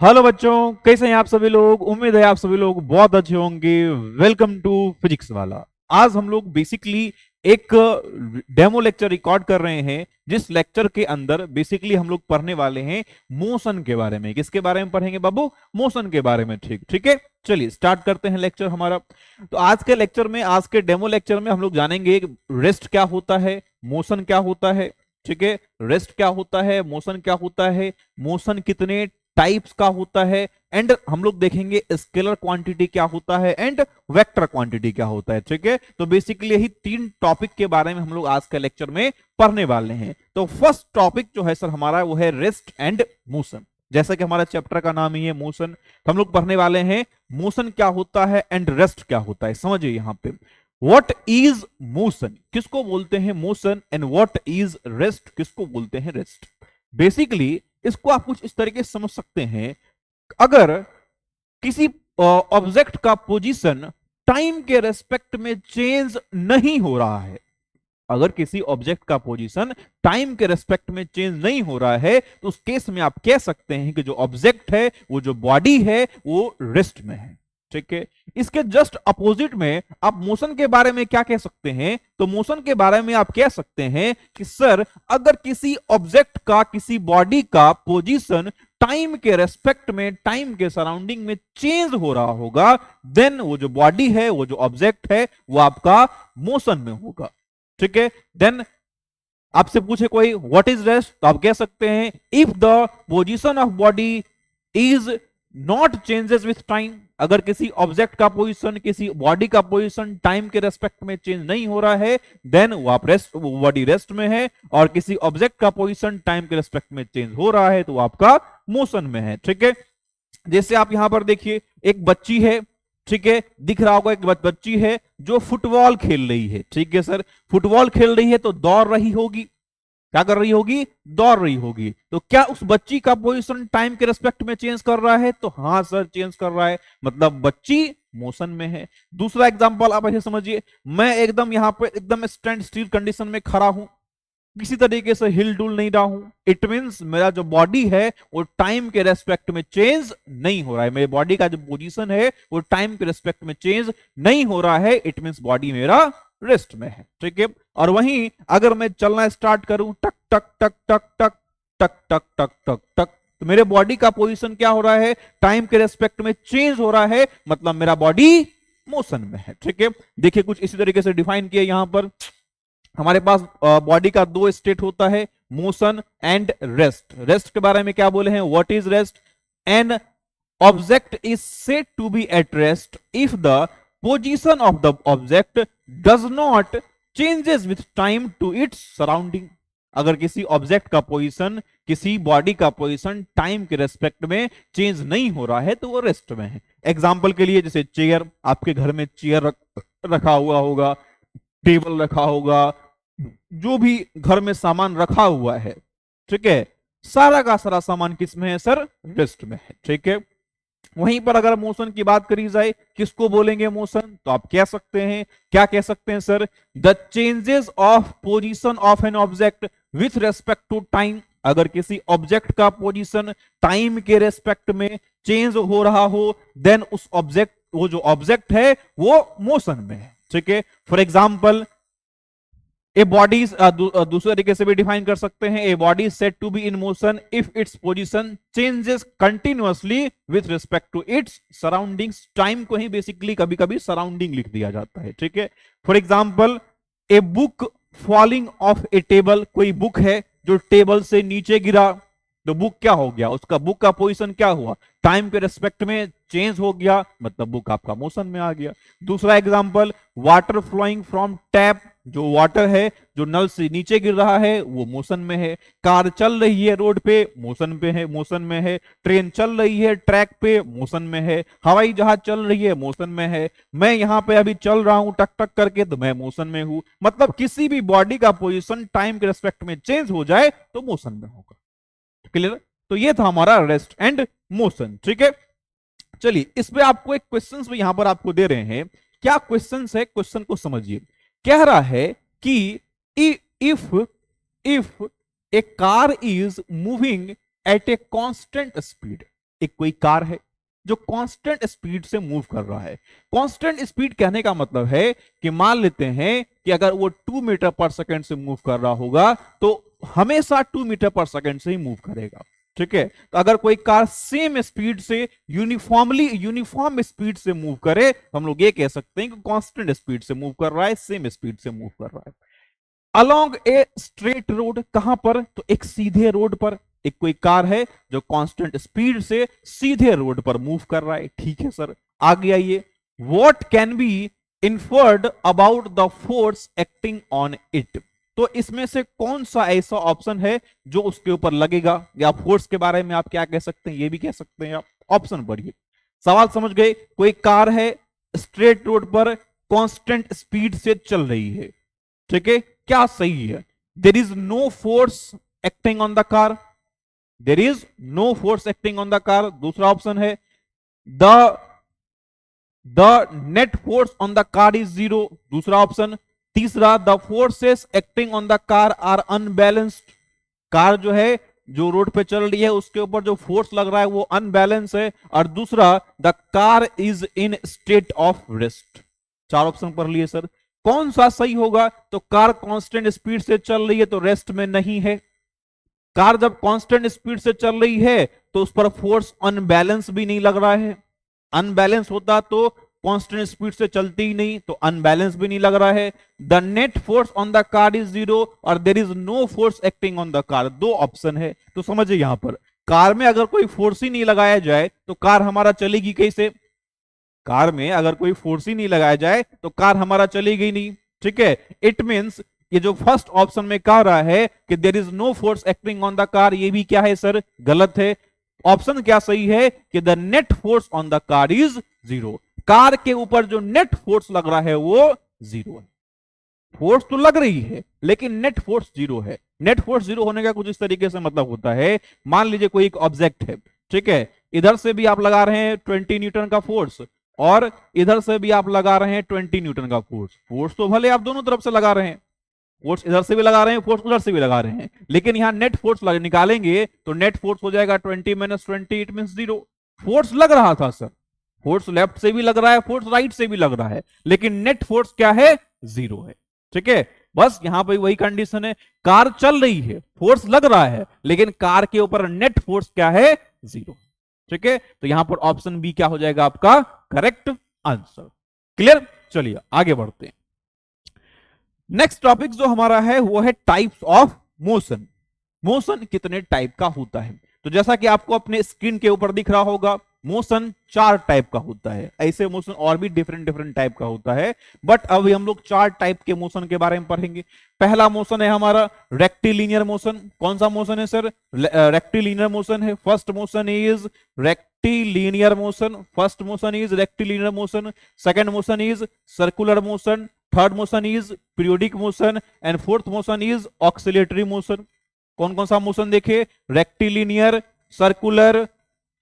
Hello बच्चों, कैसे हैं आप सभी लोग। उम्मीद है आप सभी लोग बहुत अच्छे होंगे। वेलकम टू फिजिक्स वाला। आज हम लोग बेसिकली एक डेमो लेक्चर रिकॉर्ड कर रहे हैं, जिस लेक्चर के अंदर बेसिकली हम लोग पढ़ने वाले हैं मोशन के बारे में। किसके बारे में पढ़ेंगे बाबू? मोशन के बारे में। ठीक ठीक है, चलिए स्टार्ट करते हैं लेक्चर हमारा। तो आज के लेक्चर में, आज के डेमो लेक्चर में हम लोग जानेंगे रेस्ट क्या होता है, मोशन क्या होता है। ठीक है, रेस्ट क्या होता है, मोशन क्या होता है, मोशन कितने टाइप्स का होता है, एंड हम लोग देखेंगे स्केलर क्वांटिटी क्या होता है एंड वेक्टर क्वांटिटी क्या होता है। ठीक है, तो बेसिकली यही तीन टॉपिक के बारे में हम लोग आज के लेक्चर में पढ़ने वाले हैं। तो फर्स्ट टॉपिक जो है सर हमारा, वो है रेस्ट एंड मोशन। जैसा कि हमारा चैप्टर का नाम ही है मोशन, तो हम लोग पढ़ने वाले हैं मोशन क्या होता है एंड रेस्ट क्या होता है। समझिए यहां पे, व्हाट इज मोशन, किसको बोलते हैं motion, and what is rest, किसको बोलते हैं रेस्ट। बेसिकली इसको आप कुछ इस तरीके से समझ सकते हैं, अगर किसी ऑब्जेक्ट का पोजीशन टाइम के रेस्पेक्ट में चेंज नहीं हो रहा है, अगर किसी ऑब्जेक्ट का पोजीशन टाइम के रेस्पेक्ट में चेंज नहीं हो रहा है, तो उस केस में आप कह सकते हैं कि जो ऑब्जेक्ट है, वो जो बॉडी है, वो रेस्ट में है। ठीक है, इसके जस्ट अपोजिट में आप मोशन के बारे में क्या कह सकते हैं? तो मोशन के बारे में आप कह सकते हैं कि सर, अगर किसी ऑब्जेक्ट का, किसी बॉडी का पोजीशन टाइम के रेस्पेक्ट में, टाइम के सराउंडिंग में चेंज हो रहा होगा, देन वो जो बॉडी है, वो जो ऑब्जेक्ट है, वो आपका मोशन में होगा। ठीक है, देन आपसे पूछे कोई व्हाट इज रेस्ट, तो आप कह सकते हैं if the position of body is not changes with time, अगर किसी ऑब्जेक्ट का पोजीशन, किसी बॉडी का पोजीशन टाइम के रेस्पेक्ट में चेंज नहीं हो रहा है, देन वो आप रेस्ट, बॉडी रेस्ट में है। और किसी ऑब्जेक्ट का पोजीशन टाइम के रेस्पेक्ट में चेंज हो रहा है, तो वो आपका मोशन में है। ठीक है, जैसे आप यहां पर देखिए, एक बच्ची है, ठीक है, दिख रहा होगा, एक बच्ची है जो फुटबॉल खेल रही है। ठीक है सर, फुटबॉल खेल रही है तो दौड़ रही होगी, क्या कर रही होगी? दौड़ रही होगी। तो क्या उस बच्ची का पोजीशन टाइम के रेस्पेक्ट में चेंज कर रहा है? तो हाँ सर, चेंज कर रहा है, मतलब बच्ची मोशन में है। दूसरा एग्जांपल आप ऐसे समझिए, मैं एकदम यहां पे एकदम स्टैंड स्टिल कंडीशन में खड़ा हूं, किसी तरीके से हिल डुल नहीं रहा हूं। इट मींस मेरा जो बॉडी है, वो टाइम के रेस्पेक्ट में चेंज नहीं हो रहा है, मेरे बॉडी का जो पोजीशन है, वो टाइम के रेस्पेक्ट में चेंज नहीं हो रहा है। इट मींस बॉडी मेरा रेस्ट में है। ठीक है, और वहीं अगर मैं चलना स्टार्ट करूं, टक टक टक टक टक टक टक टक टक टक, तो मेरे बॉडी का पोजीशन क्या हो रहा है? टाइम के रेस्पेक्ट में चेंज हो रहा है, मतलब मेरा बॉडी मोशन में है। ठीक है, देखिए कुछ इसी तरीके से डिफाइन किया यहां पर। हमारे पास बॉडी का दो स्टेट होता है, मोशन एंड रेस्ट। रेस्ट के बारे में क्या बोले हैं? What is rest? An object is said to be at rest if the position of the object does not changes with time to its surrounding, अगर किसी ऑब्जेक्ट का पोजीशन, किसी बॉडी का पोजीशन टाइम के रेस्पेक्ट में change नहीं हो रहा है, तो वो रेस्ट में है। एग्जाम्पल के लिए, जैसे चेयर, आपके घर में चेयर रखा हुआ होगा, टेबल रखा होगा, जो भी घर में सामान रखा हुआ है, ठीक है, सारा का सारा सामान किस में है सर? रेस्ट में है। ठीक है, वहीं पर अगर मोशन की बात करी जाए, किसको बोलेंगे मोशन? तो आप कह सकते हैं, क्या कह सकते हैं sir? The changes of position of an object with respect to time, अगर किसी ऑब्जेक्ट का पोजीशन टाइम के रेस्पेक्ट में चेंज हो रहा हो, देन उस ऑब्जेक्ट, वो जो ऑब्जेक्ट है, वो मोशन में है। ठीक है, फॉर एग्जाम्पल, ए बॉडी, दूसरे तरीके से भी डिफाइन कर सकते हैं, a body set to be in motion if its position changes continuously with respect to its surroundings. Time को ही बेसिकली कभी कभी सराउंडिंग लिख दिया जाता है। ठीक है, for example, a book falling of A table, कोई बुक है जो टेबल से नीचे गिरा, तो बुक क्या हो गया? उसका बुक का पोजीशन क्या हुआ? टाइम के रेस्पेक्ट में चेंज हो गया, मतलब बुक आपका मोशन में आ गया। दूसरा example, water flowing from tap, जो वाटर है जो नल से नीचे गिर रहा है, वो मोशन में है। कार चल रही है रोड पे, मोशन पे है, मोशन में है। ट्रेन चल रही है ट्रैक पे, मोशन में है। हवाई जहाज चल रही है, मोशन में है। मैं यहाँ पे अभी चल रहा हूं टक टक करके, तो मैं मोशन में हूं। मतलब किसी भी बॉडी का पोजिशन टाइम के रेस्पेक्ट में चेंज हो जाए तो मोशन में होगा। क्लियर? तो ये था हमारा रेस्ट एंड मोशन। ठीक है, चलिए इस पे आपको एक क्वेश्चन भी यहां पर आपको दे रहे हैं। क्या क्वेश्चन है? क्वेश्चन को समझिए। कह रहा है कि if if A car is moving at a constant speed, एक कोई कार है जो कांस्टेंट स्पीड से मूव कर रहा है। कांस्टेंट स्पीड कहने का मतलब है कि मान लेते हैं कि अगर वो 2 मीटर पर सेकंड से मूव कर रहा होगा तो हमेशा 2 मीटर पर सेकंड से ही मूव करेगा। ठीक है, तो अगर कोई कार सेम स्पीड से यूनिफॉर्म स्पीड से मूव करे तो हम लोग ये कह सकते हैं कि कांस्टेंट स्पीड से मूव कर रहा है, सेम स्पीड से मूव कर रहा है। अलोंग ए स्ट्रेट रोड, कहां पर, तो एक सीधे रोड पर एक कोई कार है जो कांस्टेंट स्पीड से सीधे रोड पर मूव कर रहा है। ठीक है सर, आगे आइए। What can be inferred about the force acting on it, तो इसमें से कौन सा ऐसा ऑप्शन है जो उसके ऊपर लगेगा, या फोर्स के बारे में आप क्या कह सकते हैं, ये भी कह सकते हैं आप। ऑप्शन पढ़िए, सवाल समझ गए। कोई कार है स्ट्रेट रोड पर कांस्टेंट स्पीड से चल रही है। ठीक है, क्या सही है? There is no force acting on the car, there is no force acting on the car. दूसरा ऑप्शन है the net force on the car is zero, दूसरा ऑप्शन। तीसरा, the forces acting on the car are unbalanced, car जो है जो road पे चल रही है उसके ऊपर जो फोर्स लग रहा है वो अनबैलेंस है। और दूसरा, the car is in state of rest. चार ऑप्शन पढ़ लिए सर, कौन सा सही होगा? तो कार कांस्टेंट स्पीड से चल रही है तो रेस्ट में नहीं है। कार जब कांस्टेंट स्पीड से चल रही है तो उस पर फोर्स अनबैलेंस भी नहीं लग रहा है। अनबैलेंस होता तो कांस्टेंट स्पीड से चलती ही नहीं, तो अनबैलेंस भी नहीं लग रहा है। The net force on the car is zero और there is no force acting on the car, दो ऑप्शन है। तो समझिए यहां पर कार में अगर कोई फोर्स ही नहीं लगाया जाए तो कार हमारा चलेगी कैसे? कार में अगर कोई फोर्स ही नहीं लगाया जाए तो कार हमारा चलेगी नहीं। ठीक है, इट मींस ये जो फर्स्ट ऑप्शन में कह रहा है कि there is no force acting on the car, ये भी क्या है सर? गलत है। ऑप्शन क्या सही है कि the net force on the car is zero, car के ऊपर जो नेट फोर्स लग रहा है वो जीरो है। फोर्स तो लग रही है लेकिन नेट फोर्स जीरो है। नेट फोर्स जीरो होने का कुछ इस तरीके से मतलब होता है, मान लीजिए कोई एक ऑब्जेक्ट है, ठीक है, इधर से भी आप लगा रहे हैं 20 न्यूटन का फोर्स और इधर से भी आप लगा रहे हैं 20 न्यूटन का फोर्स। फोर्स तो भले आप दोनों तरफ से लगा रहे हैं, फोर्स इधर से भी लगा रहे हैं, फोर्स उधर से भी लगा रहे हैं, लेकिन यहां नेट फोर्स निकालेंगे तो नेट फोर्स हो जाएगा 20 minus 20, it means zero. Force लग रहा था सर, फोर्स लेफ्ट से भी लग रहा है, फोर्स राइट से भी लग रहा है, लेकिन नेट फोर्स क्या है? जीरो है। ठीक है, बस यहां पर वही कंडीशन है, कार चल रही है, फोर्स लग रहा है, लेकिन कार के ऊपर नेट फोर्स क्या है? जीरो। ठीक है, तो यहां पर ऑप्शन बी क्या हो जाएगा आपका करेक्ट आंसर। क्लियर? चलिए आगे बढ़ते हैं। नेक्स्ट टॉपिक जो हमारा है वो है टाइप्स ऑफ मोशन। मोशन कितने टाइप का होता है? तो जैसा कि आपको अपने स्क्रीन के ऊपर दिख रहा होगा, मोशन 4 टाइप का होता है। ऐसे मोशन और भी डिफरेंट डिफरेंट टाइप का होता है, बट अभी हम लोग 4 टाइप के मोशन के बारे में पढ़ेंगे। पहला मोशन है हमारा रेक्टिलिनियर मोशन। कौन सा मोशन है सर? रेक्टिलिनियर मोशन है। First motion is rectilinear motion, first motion is rectilinear motion, second motion is circular motion, third motion is periodic motion and fourth motion is oscillatory motion. कौन कौन सा motion देखे? Rectilinear, circular,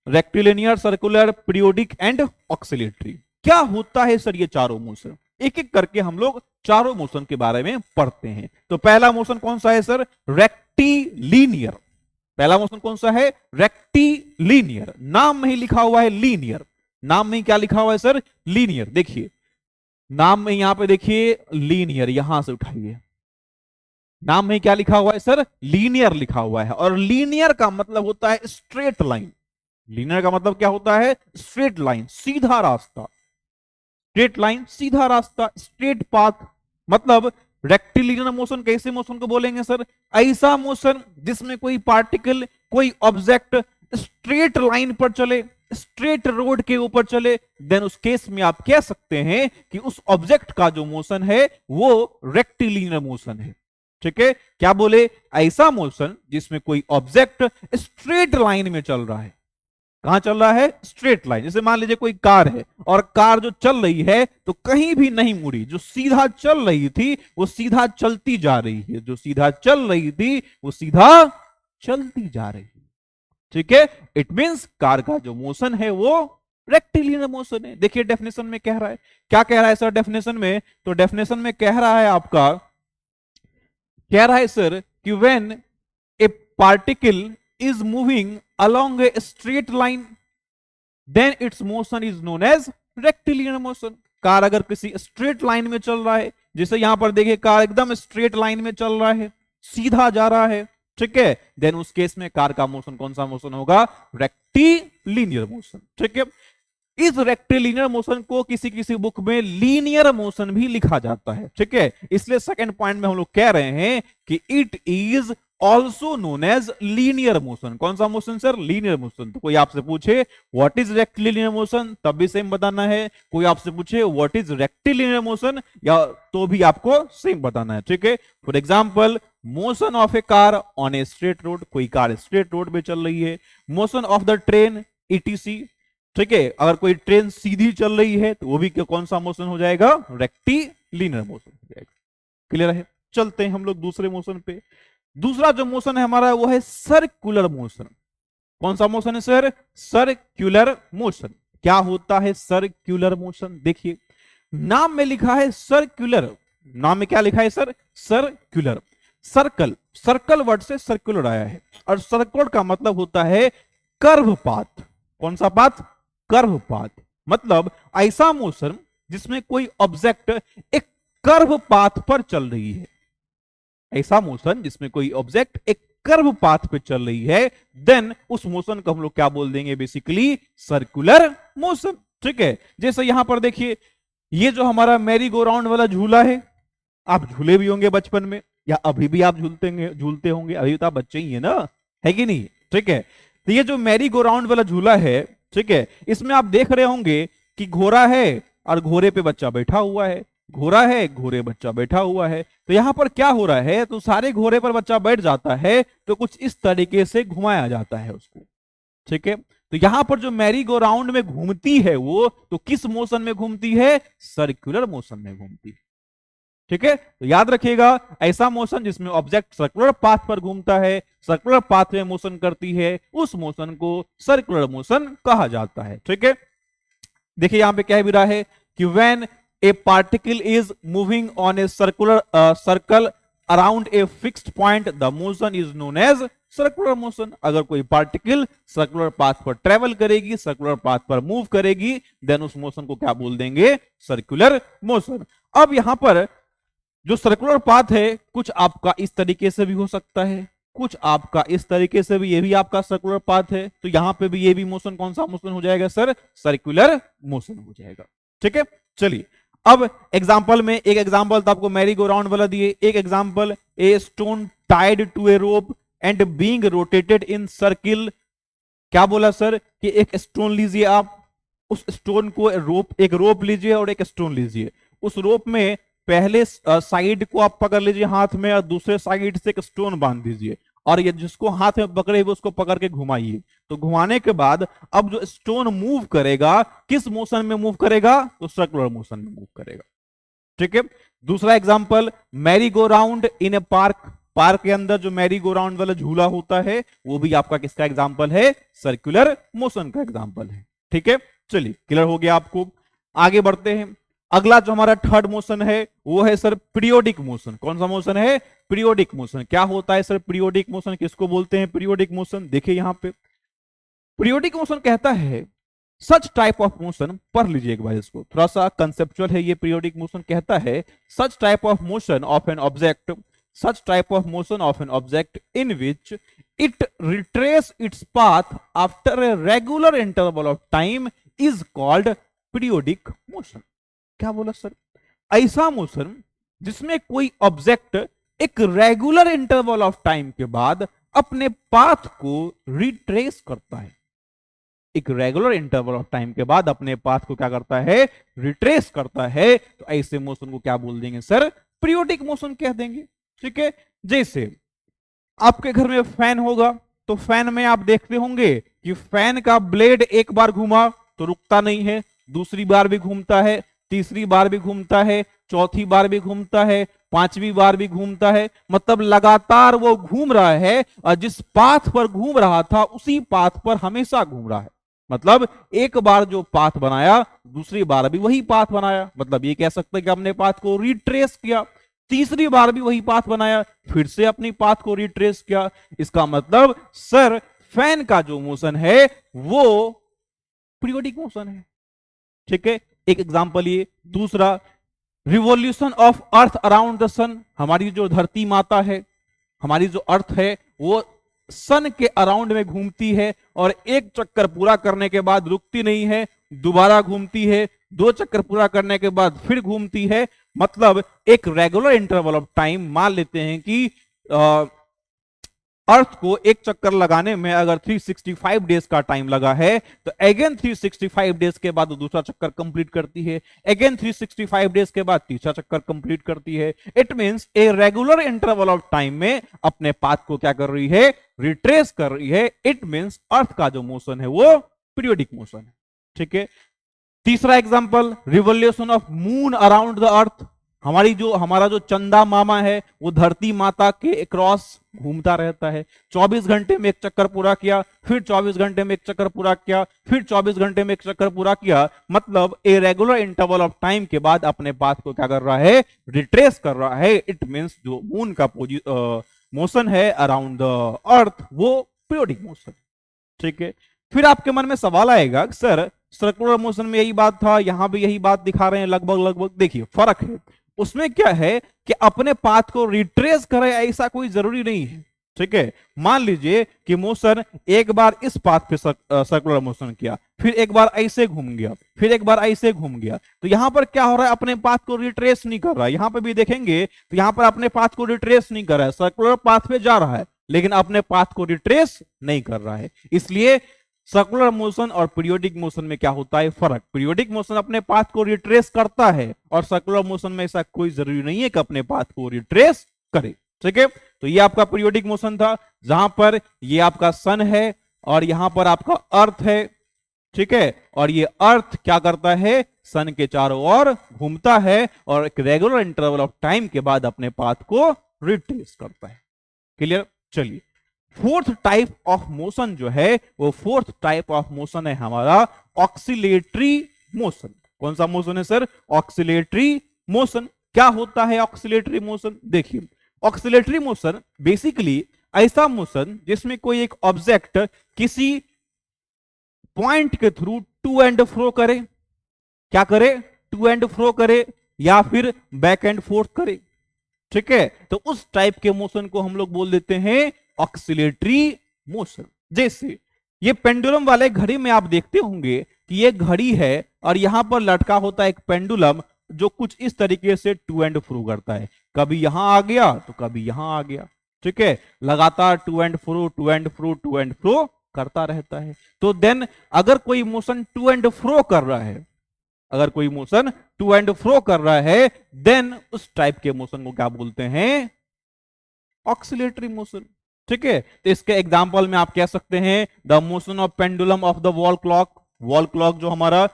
periodic and oscillatory. क्या होता है sir ये चारों motion? एक एक करके हम लोग चारों मोशन के बारे में पढ़ते हैं। तो पहला मोशन कौन सा है सर? रेक्टिलिनियर। पहला मोशन कौन सा है? रेक्टिलिनियर। नाम में ही लिखा हुआ है लीनियर, नाम में ही क्या लिखा हुआ है सर? लीनियर। देखिए नाम में यहां पे देखिए लीनियर, यहां से उठाइए, नाम में क्या लिखा हुआ है सर? लीनियर लिखा हुआ है। और लीनियर का मतलब होता है स्ट्रेट लाइन। लीनियर का मतलब क्या होता है? स्ट्रेट लाइन, सीधा रास्ता, स्ट्रेट लाइन, सीधा रास्ता, स्ट्रेट पाथ। मतलब रेक्टिलिनियर मोशन कैसे मोशन को बोलेंगे सर? ऐसा मोशन जिसमें कोई पार्टिकल, कोई ऑब्जेक्ट स्ट्रेट लाइन पर चले, स्ट्रेट रोड के ऊपर चले, देन उस केस में आप कह सकते हैं कि उस ऑब्जेक्ट का जो मोशन है वो रेक्टिलिनियर मोशन है। ठीक है, क्या बोले? ऐसा मोशन जिसमें कोई ऑब्जेक्ट स्ट्रेट लाइन में चल रहा है। कहां चल रहा है? Straight line. जैसे मान लीजिए कोई कार है और कार जो चल रही है तो कहीं भी नहीं मुड़ी, जो सीधा चल रही थी वो सीधा चलती जा रही है, जो सीधा चल रही थी वो सीधा चलती जा रही है। ठीक है, इट मींस कार का जो मोशन है वो रेक्टिलिनियर मोशन है। देखिए डेफिनेशन में कह रहा है, क्या कह रहा है सर डेफिनेशन में? तो डेफिनेशन में कह रहा है आपका, कह रहा है सर कि when a particle is moving along a straight line, then its motion is known as rectilinear motion. Car अगर किसी स्ट्रेट लाइन में चल रहा है, जैसे यहां पर देखिए कार एकदम स्ट्रेट लाइन में चल रहा है, सीधा जा रहा है, ठीक है, देन उस केस में कार का मोशन कौन सा मोशन होगा? Rectilinear motion. ठीक है, इस रेक्टिलिनियर मोशन को किसी किसी बुक में लीनियर मोशन भी लिखा जाता है। ठीक है, इसलिए सेकंड पॉइंट में हम लोग कह रहे हैं कि it is also known as linear motion. कौन सा मोशन सर? Linear motion. तो कोई आपसे पूछे व्हाट इज रेक्टिलिनियर मोशन, तब भी सेम बताना है। कोई आपसे पूछे व्हाट इज रेक्टिलिनियर मोशन, या तो भी आपको सेम बताना है। ठीक है, for example motion of A car on a straight road, कोई कार स्ट्रेट रोड में चल रही है। Motion of the train etc, ठीक है, अगर कोई ट्रेन सीधी चल रही है तो वो भी कौन सा मोशन हो जाएगा? रेक्टिलिनियर मोशन हो जाएगा। क्लियर है? चलते हैं हम लोग दूसरे मोशन पे। दूसरा जो मोशन है हमारा वो है सर्कुलर मोशन। कौन सा मोशन है सर? Circular motion. क्या होता है सर्कुलर मोशन? देखिए नाम में लिखा है सर्कुलर, नाम में क्या लिखा है sir? Circular. Circle, circle word से सर्कुलर आया है, और सर्कुलर का मतलब होता है कर्व पाथ। कौन सा पाथ? Curve path. मतलब ऐसा मोशन जिसमें कोई ऑब्जेक्ट एक कर्व पाथ पर चल रही है। ऐसा मोशन जिसमें कोई ऑब्जेक्ट एक कर्व पाथ पे चल रही है, देन उस मोशन को हम लोग क्या बोल देंगे? Basically circular motion. ठीक है, जैसे यहां पर देखिए ये जो हमारा मैरी गो राउंड वाला झूला है, आप झूले भी होंगे बचपन में, या अभी भी आप झूलते होंगे, अभी तो आप बच्चे ही है ना, है कि नहीं? ठीक है, तो ये जो मैरी गो राउंड वाला झूला है, ठीक है, इसमें आप देख रहे होंगे कि घोड़ा है और घोड़े पे बच्चा बैठा हुआ है, घोड़ा है, घोड़े बच्चा बैठा हुआ है। तो यहां पर क्या हो रहा है? तो सारे घोड़े पर बच्चा बैठ जाता है तो कुछ इस तरीके से घुमाया जाता है उसको। ठीक है, तो यहां पर जो मैरी गो राउंड में घूमती है वो तो किस मोशन में घूमती है? सर्कुलर मोशन में घूमती है। ठीक है, तो याद रखिएगा ऐसा मोशन जिसमें ऑब्जेक्ट सर्कुलर पाथ पर घूमता है, सर्कुलर पाथ में मोशन करती है, उस मोशन को सर्कुलर मोशन कहा जाता है। ठीक है, देखिए यहां पे क्या भी रहा है कि when a particle is moving on a circular circle around a fixed point the motion is known as circular motion. अगर कोई पार्टिकल सर्कुलर पाथ पर ट्रेवल करेगी, सर्कुलर पाथ पर मूव करेगी, देन उस मोशन को क्या बोल देंगे? Circular motion. अब यहां पर जो सर्कुलर पाथ है कुछ आपका इस तरीके से भी हो सकता है, कुछ आपका इस तरीके से भी, ये भी आपका सर्कुलर पाथ है, तो यहां पे भी ये भी मोशन कौन सा मोशन हो जाएगा सर? सर्कुलर मोशन हो जाएगा। ठीक है, चलिए अब एग्जांपल में, एक एग्जांपल तो आपको मैरी गो राउंड वाला दिए, एक example a stone tied to a rope and being rotated in circle. क्या बोला सर? कि एक स्टोन लीजिए आप, उस स्टोन को एक रोप लीजिए और एक स्टोन लीजिए, उस रोप में पहले साइड को आप पकड़ लीजिए हाथ में और दूसरे साइड से एक स्टोन बांध दीजिए, और ये जिसको हाथ में पकड़े हुए उसको पकड़ के घुमाइए। तो घुमाने के बाद अब जो स्टोन मूव करेगा किस मोशन में मूव करेगा? तो सर्कुलर मोशन में मूव करेगा। ठीक है, दूसरा example merry go round in A park. Park के अंदर जो मैरी गो राउंड वाला झूला होता है वो भी आपका किसका एग्जांपल है? सर्कुलर मोशन का एग्जांपल है। ठीक है, चलिए क्लियर हो गया आपको। आगे बढ़ते हैं। अगला जो हमारा थर्ड मोशन है वो है सर पीरियोडिक मोशन। कौन सा मोशन है? Periodic motion. क्या होता है सर पीरियोडिक मोशन? किसको बोलते हैं पीरियोडिक मोशन? देखिए यहां पे पीरियोडिक मोशन कहता है सच टाइप ऑफ मोशन, पढ़ लीजिए एक बार इसको, थोड़ा सा कंसेप्चुअल है ये। पीरियोडिक मोशन कहता है such type of motion of an object, such type of motion of an object in which it retraces its path after a regular interval of time is called periodic motion। क्या बोला sir? ऐसा motion जिसमें कोई object एक regular interval of time के बाद अपने path को रिट्रेस करता है, एक रेगुलर इंटरवल ऑफ टाइम के बाद अपने पाथ को क्या करता है? रिट्रेस करता है। तो ऐसे मोशन को क्या बोल देंगे सर? पीरियोडिक मोशन कह देंगे। ठीक है, जैसे आपके घर में फैन होगा तो फैन में आप देखते होंगे कि फैन का ब्लेड एक बार घूमा तो रुकता नहीं है, दूसरी बार भी घूमता है, तीसरी बार भी घूमता है, चौथी बार भी घूमता है, पांचवी बार भी घूमता है। मतलब लगातार वो घूम रहा है और जिस पाथ पर घूम रहा था उसी पाथ पर हमेशा घूम रहा है। मतलब एक बार जो पाथ बनाया दूसरी बार भी वही पाथ बनाया, मतलब ये कह सकते हैं कि हमने पाथ को रिट्रेस किया। तीसरी बार भी वही पाथ बनाया, फिर से अपनी पाथ को रिट्रेस किया। इसका मतलब सर फैन का जो मोशन है वो पीरियोडिक मोशन है। ठीक है, एक एग्जांपल ये। दूसरा, revolution of earth around the sun, हमारी जो धरती माता है, हमारी जो अर्थ है, वो सन के अराउंड में घूमती है और एक चक्कर पूरा करने के बाद रुकती नहीं है, दोबारा घूमती है, दो चक्कर पूरा करने के बाद फिर घूमती है। मतलब एक रेगुलर इंटरवल ऑफ टाइम मान लेते हैं कि अर्थ को एक चक्कर लगाने में अगर 365 डेज का टाइम लगा है, तो अगेन 365 डेज के बाद दूसरा चक्कर कंप्लीट करती है, अगेन 365 डेज के बाद तीसरा चक्कर कंप्लीट करती है। It means A regular interval of time में अपने पाथ को क्या कर रही है, रिट्रेस कर रही है। इट मींस अर्थ का जो मोशन है वो पीरियोडिक मोशन है। ठीक है, तीसरा example, revolution of moon around the earth, हमारा जो चंदा मामा है वो धरती माता के क्रॉस घूमता रहता है। 24 घंटे में एक चक्कर पूरा किया, फिर 24 घंटे में एक चक्कर पूरा किया, फिर 24 घंटे में एक चक्कर पूरा किया। मतलब ए रेगुलर इंटरवल ऑफ टाइम के बाद अपने पाथ को क्या कर रहा है, रिट्रेस कर रहा है। इट मींस जो मून का मोशन है अराउंड द अर्थ वो पीरियोडिक मोशन। ठीक है, फिर आपके मन में सवाल आएगा, सर सर्कुलर मोशन में यही बात था, यहां भी यही बात दिखा रहे हैं लगभग। देखिए फर्क है, उसमें क्या है कि अपने पाथ को रिट्रेस करे ऐसा कोई जरूरी नहीं है। ठीक है, मान लीजिए कि मोशन एक बार इस पाथ पे सर्कुलर मोशन किया, फिर एक बार ऐसे घूम गया, फिर एक बार ऐसे घूम गया, तो यहां पर क्या हो रहा है, अपने पाथ को रिट्रेस नहीं कर रहा है। यहां पर भी देखेंगे तो यहां पर अपने पाथ को रिट्रेस नहीं कर रहा है, सर्कुलर पाथ पे जा रहा है लेकिन अपने पाथ को रिट्रेस नहीं कर रहा है। इसलिए सर्कुलर मोशन और पीरियोडिक मोशन में क्या होता है फर्क, पीरियोडिक मोशन अपने पाथ को रिट्रेस करता है और सर्कुलर मोशन में ऐसा कोई जरूरी नहीं है कि अपने पाथ को रिट्रेस करे। ठीक है, तो ये आपका पीरियोडिक मोशन था, जहां पर ये आपका सन है और यहां पर आपका अर्थ है। ठीक है, और ये अर्थ क्या करता है, सन के चारों ओर घूमता है और एक रेगुलर इंटरवल ऑफ टाइम के बाद अपने पाथ को रिट्रेस करता है। क्लियर? चलिए, फोर्थ टाइप ऑफ मोशन जो है वो फोर्थ टाइप ऑफ मोशन है हमारा ऑक्सिलेटरी मोशन। कौन सा मोशन है सर? Oscillatory motion. क्या होता है ऑक्सिलेटरी मोशन? देखिए, ऑक्सिलेटरी मोशन बेसिकली ऐसा मोशन जिसमें कोई एक ऑब्जेक्ट किसी पॉइंट के थ्रू टू एंड फ्रो करे। क्या करे? टू एंड फ्रो करे या फिर बैक एंड फोर्थ करे। ठीक है, तो उस टाइप के मोशन को हम लोग बोल देते हैं ऑक्सिलेटरी मोशन। जैसे ये पेंडुलम वाले घड़ी में आप देखते होंगे कि ये घड़ी है और यहां पर लटका होता है एक पेंडुलम जो कुछ इस तरीके से टू एंड फ्रो करता है, कभी यहां आ गया तो कभी यहां आ गया। ठीक है, लगातार to and fro to and fro to and fro करता रहता है। तो देन अगर कोई मोशन टू एंड फ्रो कर रहा है, अगर कोई मोशन टू एंड फ्रो कर रहा है, देन उस टाइप के मोशन को क्या बोलते हैं? Oscillatory motion. ठीक है, तो इसके एग्जांपल में आप कह सकते हैं the motion of pendulum of the wall clock. Wall clock जो हमारा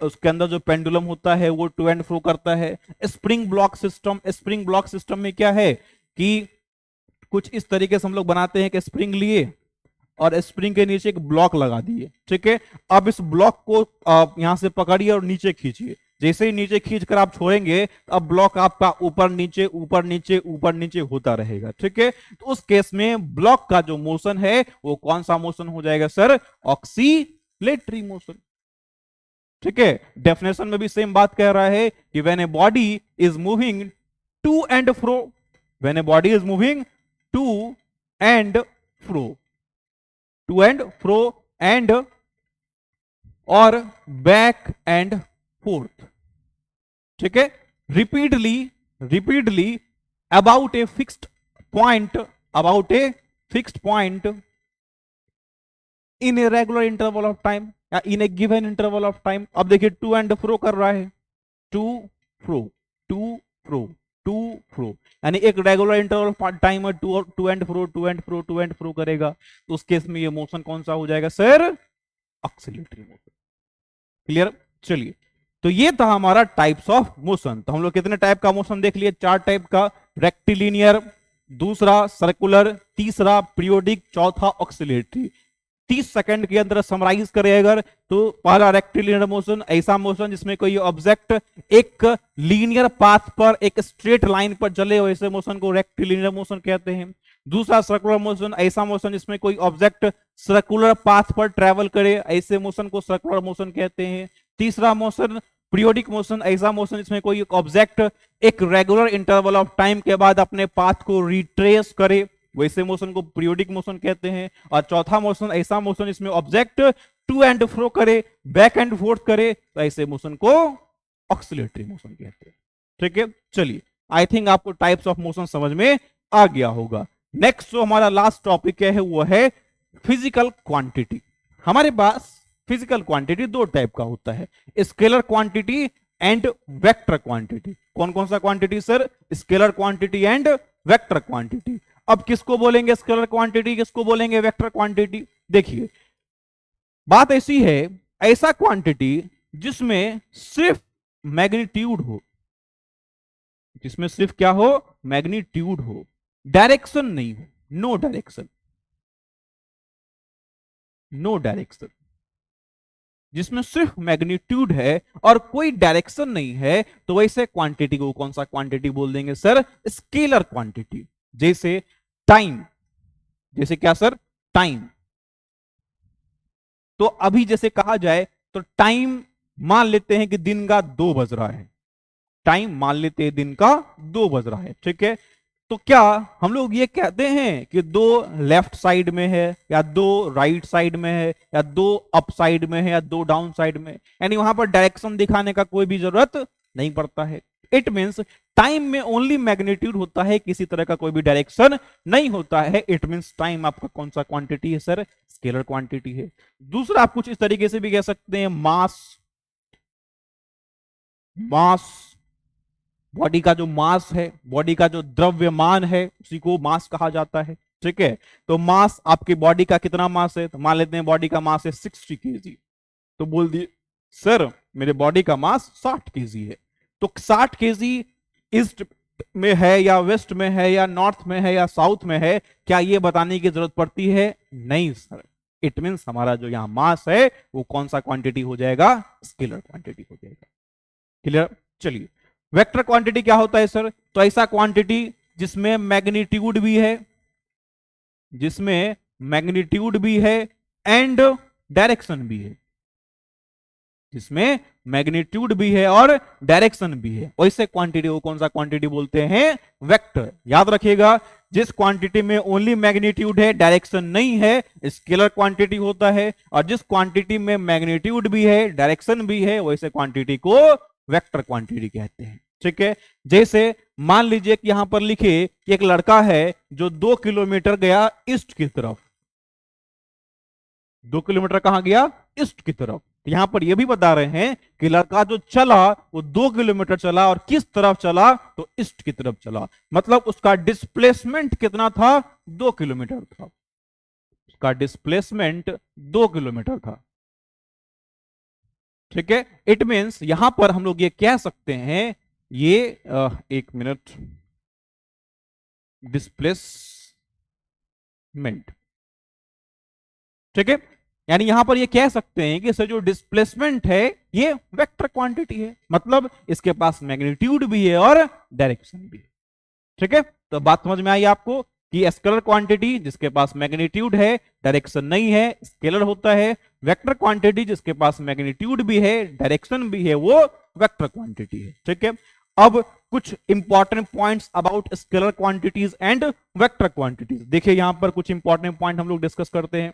उसके अंदर जो पेंडुलम होता है वो टू एंड फ्रो करता है। Spring block system, spring block system में क्या है कि कुछ इस तरीके से हम लोग बनाते हैं कि स्प्रिंग लिए और स्प्रिंग के नीचे एक ब्लॉक लगा दिए। ठीक है, अब इस ब्लॉक को आप यहां से पकड़िए और नीचे खींचिए। जैसे ही नीचे खींचकर आप छोड़ेंगे तो अब ब्लॉक आपका ऊपर नीचे ऊपर नीचे ऊपर नीचे होता रहेगा। ठीक है, तो उस केस में ब्लॉक का जो मोशन है वो कौन सा मोशन हो जाएगा सर? Oscillatory motion. ठीक है, डेफिनेशन में भी सेम बात कह रहा है कि when a body is moving to and fro, when a body is moving to and fro, to and fro and और बैक एंड फोर्थ। ठीक है, repeatedly about a fixed point, about a fixed point in a regular interval of time या in a given interval of time. अब देखिए to and fro कर रहा है, to fro to fro to fro, यानी एक रेगुलर इंटरवल ऑफ टाइम में to and fro to and fro to and fro करेगा। तो उस केस में ये मोशन कौन सा हो जाएगा सर? Oscillatory motion. क्लियर? चलिए, तो ये था हमारा टाइप्स ऑफ मोशन। तो हम लोग कितने टाइप का मोशन देख लिए? 4 टाइप का, रेक्टिलिनियर, दूसरा सर्कुलर, तीसरा पीरियोडिक, चौथा ऑक्सिलेटरी। 30 सेकंड के अंदर समराइज करें अगर तो पहला रेक्टिलिनियर मोशन, ऐसा मोशन जिसमें कोई ऑब्जेक्ट एक लीनियर पाथ पर एक स्ट्रेट लाइन पर चले, वैसे मोशन को रेक्टिलिनियर मोशन कहते हैं। दूसरा सर्कुलर मोशन, ऐसा मोशन जिसमें कोई ऑब्जेक्ट सर्कुलर पाथ पर ट्रेवल करे, ऐसे मोशन को सर्कुलर मोशन कहते हैं। तीसरा मोशन पीरियोडिक मोशन, ऐसा मोशन जिसमें कोई ऑब्जेक्ट एक रेगुलर इंटरवल ऑफ टाइम के बाद अपने पाथ को रिट्रेस करे, वैसे मोशन को पीरियोडिक मोशन कहते हैं। और चौथा मोशन ऐसा मोशन जिसमें ऑब्जेक्ट टू एंड फ्रो करे, बैक एंड फोर्थ करे, तो ऐसे मोशन को ऑक्सिलेटरी मोशन कहते हैं। ठीक है, चलिए आई थिंक आपको टाइप्स ऑफ मोशन समझ में आ गया होगा। नेक्स्ट जो हमारा लास्ट टॉपिक है वो है फिजिकल क्वांटिटी। हमारे पास फिजिकल क्वांटिटी दो टाइप का होता है, scalar quantity and vector quantity. कौन कौन सा quantity sir? Scalar quantity and vector quantity. अब किसको बोलेंगे स्केलर क्वांटिटी, किसको बोलेंगे वेक्टर क्वांटिटी? देखिए बात ऐसी है, ऐसा क्वांटिटी जिसमें सिर्फ मैग्नीट्यूड हो, जिसमें सिर्फ क्या हो? मैग्नीट्यूड हो, डायरेक्शन नहीं हो, नो डायरेक्शन, नो डायरेक्शन, जिसमें सिर्फ मैग्नीट्यूड है और कोई डायरेक्शन नहीं है, तो वैसे क्वांटिटी को कौन सा क्वांटिटी बोल देंगे सर? Scalar quantity. जैसे टाइम, जैसे क्या सर? टाइम। तो अभी जैसे कहा जाए तो टाइम मान लेते हैं कि दिन का 2 बज रहा है, टाइम मान लेते हैं दिन का 2 बज रहा है, ठीक है। तो क्या हम लोग ये कहते हैं कि 2 लेफ्ट साइड में है, या 2 राइट साइड में है, या 2 अप साइड में है, या 2 डाउन साइड में? यानी वहां पर डायरेक्शन दिखाने का कोई भी जरूरत नहीं पड़ता है। इट मीन्स टाइम में ओनली मैग्नीट्यूड होता है, किसी तरह का कोई भी डायरेक्शन नहीं होता है। इट मीन्स टाइम आपका कौन सा क्वांटिटी है सर? स्केलर क्वांटिटी है। दूसरा आप कुछ इस तरीके से भी कह सकते हैं, मास, मास, बॉडी का जो मास है, बॉडी का जो द्रव्यमान है, उसी को मास कहा जाता है, ठीक है। तो मास, आपकी बॉडी का कितना मास है? तो मान लेते हैं बॉडी का मास है 60 केजी, तो बोल दिए सर मेरे बॉडी का मास 60 केजी है। तो 60 केजी ईस्ट में है या वेस्ट में है या नॉर्थ में है या साउथ में है, क्या ये बताने की जरूरत पड़ती है? नहीं सर। इट मीन्स हमारा जो यहां मास है वो कौन सा क्वांटिटी हो जाएगा? स्केलर क्वांटिटी हो जाएगा। क्लियर? चलिए वेक्टर क्वांटिटी क्या होता है सर? तो ऐसा क्वांटिटी जिसमें मैग्नीट्यूड भी है, जिसमें मैग्नीट्यूड भी है एंड डायरेक्शन भी है, जिसमें मैग्नीट्यूड भी है और डायरेक्शन भी है, वैसे क्वांटिटी को कौन सा क्वांटिटी बोलते हैं? वेक्टर। याद रखिएगा, जिस क्वांटिटी में ओनली मैग्नीट्यूड है, डायरेक्शन नहीं है, स्केलर क्वांटिटी होता है। और जिस क्वांटिटी में मैग्नीट्यूड भी है, डायरेक्शन भी है, वैसे क्वांटिटी को वेक्टर क्वांटिटी कहते हैं, ठीक है। जैसे मान लीजिए कि यहां पर लिखे कि एक लड़का है जो 2 किलोमीटर गया ईस्ट की तरफ, 2 किलोमीटर कहां गया? ईस्ट की तरफ। यहां पर यह भी बता रहे हैं कि लड़का जो चला वो 2 किलोमीटर चला, और किस तरफ चला? तो ईस्ट की तरफ चला। मतलब उसका डिस्प्लेसमेंट कितना था? 2 किलोमीटर था। उसका डिस्प्लेसमेंट 2 किलोमीटर था, ठीक है। इट मीन्स यहां पर हम लोग ये कह सकते हैं, ये 1 मिनट, डिस्प्लेसमेंट, ठीक है। यानी यहां पर ये कह सकते हैं कि सर जो डिस्प्लेसमेंट है ये वेक्टर क्वांटिटी है, मतलब इसके पास मैग्नीट्यूड भी है और डायरेक्शन भी है, ठीक है। तो बात समझ में आई आपको कि स्केलर क्वांटिटी जिसके पास मैग्नीट्यूड है, डायरेक्शन नहीं है, स्केलर होता है। वेक्टर क्वांटिटी जिसके पास मैग्नीट्यूड भी है, डायरेक्शन भी है, वो वेक्टर क्वांटिटी है, ठीक है। अब कुछ important points about scalar quantities and vector quantities. देखिए यहां पर कुछ इंपॉर्टेंट पॉइंट हम लोग डिस्कस करते हैं,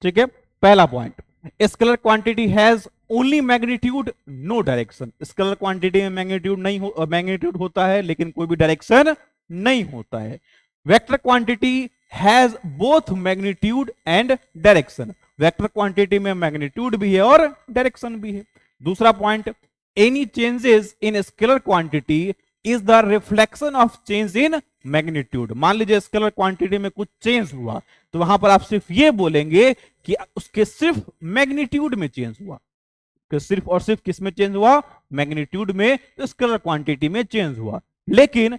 ठीक है। पहला point, scalar quantity has only magnitude no direction. Scalar quantity में मैग्नीट्यूड नहीं हो, मैग्नीट्यूड होता है लेकिन कोई भी डायरेक्शन नहीं होता है। Vector quantity has both magnitude and direction. Vector quantity में मैग्नीट्यूड भी है और डायरेक्शन भी है। दूसरा point, any changes in scalar quantity is the reflection of change in magnitude. मान लीजिए स्केलर क्वांटिटी में कुछ चेंज हुआ, तो वहां पर आप सिर्फ ये बोलेंगे कि उसके सिर्फ मैग्नीट्यूड में चेंज हुआ, कि सिर्फ और सिर्फ किस में चेंज हुआ? मैग्नीट्यूड में, तो स्केलर क्वांटिटी में चेंज हुआ। लेकिन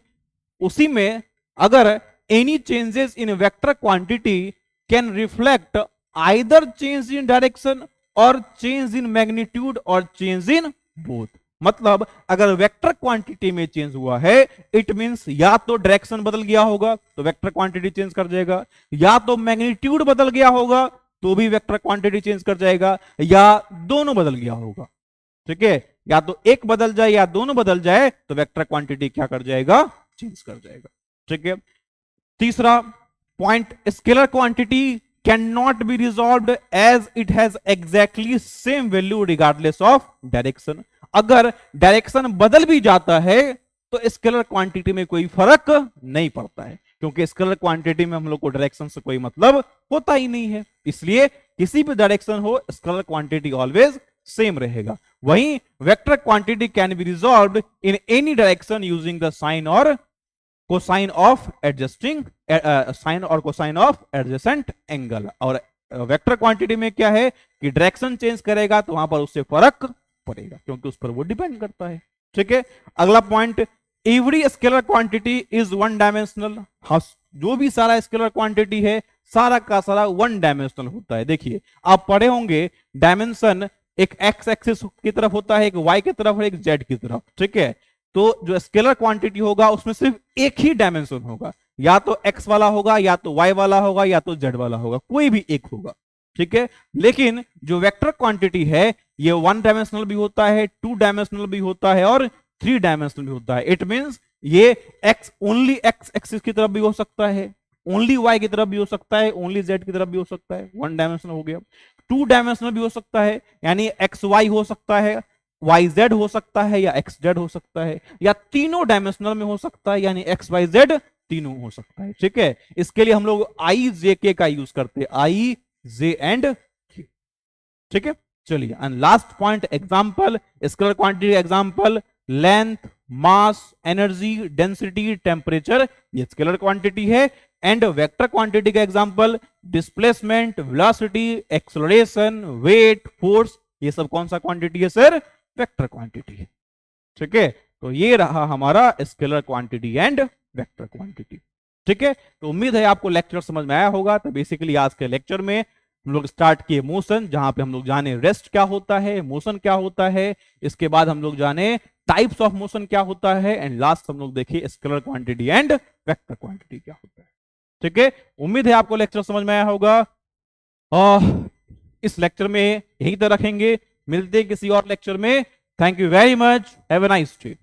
उसी में अगर any changes in vector quantity can reflect either change in direction और चेंज इन मैग्नीट्यूड और चेंज इन बोथ। मतलब अगर वेक्टर क्वांटिटी में चेंज हुआ है, इट मींस या तो डायरेक्शन बदल गया होगा तो वेक्टर क्वांटिटी चेंज कर जाएगा, या तो मैग्नीट्यूड बदल गया होगा तो भी वेक्टर क्वांटिटी चेंज कर जाएगा, या दोनों बदल गया होगा। ठीक है, या तो एक बदल जाए या दोनों बदल जाए तो वेक्टर क्वांटिटी क्या कर जाएगा, चेंज कर जाएगा। ठीक है, तीसरा point, scalar quantity can not be resolved as it has exactly same value regardless of direction. अगर डायरेक्शन बदल भी जाता है तो स्केलर क्वांटिटी में कोई फर्क नहीं पड़ता है, क्योंकि स्केलर क्वांटिटी में हम लोग को डायरेक्शन से कोई मतलब होता ही नहीं है, इसलिए किसी भी डायरेक्शन हो स्केलर क्वांटिटी ऑलवेज सेम रहेगा। वहीं vector quantity can be resolved in any direction using the sine और कोसाइन ऑफ एडजस्टिंग साइन और कोसाइन ऑफ एडजेसेंट एंगल। और वेक्टर क्वांटिटी में क्या है कि डायरेक्शन चेंज करेगा तो वहां पर उससे फर्क पड़ेगा, क्योंकि उस पर वो डिपेंड करता है। ठीक है, अगला point, every scalar quantity is one dimensional. जो भी सारा स्केलर क्वांटिटी है सारा का सारा वन डायमेंशनल होता है। देखिए आप पढ़े होंगे डायमेंशन एक एक्स एक्सिस की तरफ होता है, एक वाई की तरफ और एक जेड की तरफ। ठीक है, तो जो स्केलर क्वांटिटी होगा उसमें सिर्फ एक ही डायमेंशन होगा, या तो एक्स वाला होगा, या तो वाई वाला होगा, या तो जेड वाला होगा, कोई भी एक होगा। ठीक है, लेकिन जो वेक्टर क्वांटिटी है ये वन डायमेंशनल भी होता है, टू डायमेंशनल भी होता है और थ्री डायमेंशनल भी होता है। इट मींस ये एक्स ओनली एक्स एक्सिस की तरफ भी हो सकता है, ओनली वाई की तरफ भी हो सकता है, ओनली जेड की तरफ भी हो सकता है, वन डायमेंशनल हो गया। टू डायमेंशनल भी हो सकता है, यानी एक्स वाई हो सकता है, वाई जेड हो सकता है, या एक्स जेड हो सकता है, या तीनों डायमेंशनल में हो सकता है, यानी एक्स वाई जेड तीनों हो सकता है। ठीक है, इसके लिए हम लोग आई जे के का यूज करते हैं, आई जे एंड के। ठीक है, चलिए and last point, example, scalar quantity example, length, mass, energy, density, temperature, ये स्केलर क्वांटिटी है। एंड वेक्टर क्वांटिटी का example, displacement, velocity, acceleration, weight, force, ये सब कौन सा क्वांटिटी है सर, वेक्टर क्वांटिटी है। ठीक है, तो ये रहा हमारा scalar quantity and vector quantity. ठीक है, तो उम्मीद है आपको लेक्चर समझ में आया होगा। तो बेसिकली आज के लेक्चर में हम लोग स्टार्ट किए मोशन, जहां पे हम लोग जाने रेस्ट क्या होता है, मोशन क्या होता है, इसके बाद हम लोग जाने टाइप्स ऑफ मोशन क्या होता है, एंड लास्ट हम लोग देखिए scalar quantity and vector quantity क्या होता है। ठीक है, उम्मीद है आपको लेक्चर समझ में आया होगा। इस लेक्चर में यही तो रखेंगे, मिलते हैं किसी और लेक्चर में। Thank you very much, have a nice day.